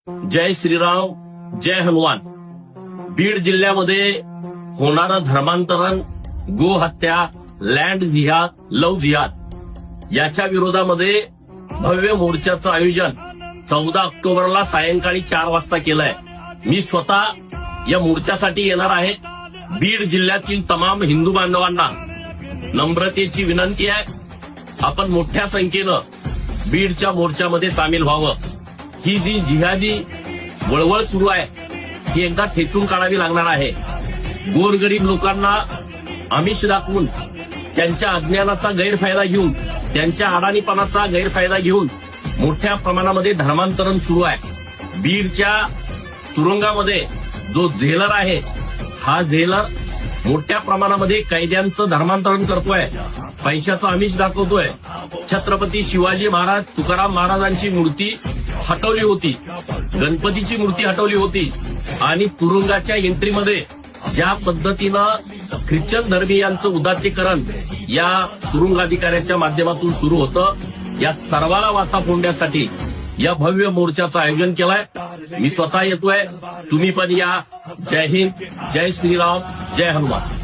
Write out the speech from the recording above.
जय श्रीराम, जय हनुमान. बीड जिल्ह्यामध्ये होणारं धर्मांतरण, गोहत्या, लँड जिहाद, लव्ह जिहाद याच्या विरोधामध्ये भव्य मोर्चाचं आयोजन 14 ऑक्टोबरला सायंकाळी 4 वाजता केलंय. मी स्वतः या मोर्चासाठी येणार आहे. बीड जिल्ह्यातील तमाम हिंदू बांधवांना नम्रतेची विनंती आहे, आपण मोठ्या संख्येनं बीडच्या मोर्चामध्ये सामील व्हावं. ही जी जिहादी वळवळ सुरू आहे ही एकदा ठेचून काढावी लागणार आहे. गोरगरीब लोकांना आमिष दाखवून, त्यांच्या अज्ञानाचा गैरफायदा घेऊन, त्यांच्या अडाणीपणाचा गैरफायदा घेऊन मोठ्या प्रमाणामध्ये धर्मांतरण सुरू आहे. बीडच्या तुरुंगामध्ये जो झेलर आहे, हा झेलर मोठ्या प्रमाणामध्ये कैद्यांचं धर्मांतरण करतोय, पैशाचं आमिष दाखवतोय. छत्रपती शिवाजी महाराज, तुकाराम महाराजांची मूर्ती हटवली होती, गणपतीची मूर्ती हटवली होती आणि तुरुंगाच्या एंट्रीमध्ये ज्या पद्धतीनं ख्रिश्चन धर्मीयांचं उदात्तीकरण या तुरुंगाधिकाऱ्याच्या माध्यमातून सुरू होतं, या सर्वाला वाचा फोडण्यासाठी या भव्य मोर्चाचं आयोजन केलंय. मी स्वतः येतोय, तुम्ही पण या. जय हिंद, जय श्रीराम, जय हनुमान.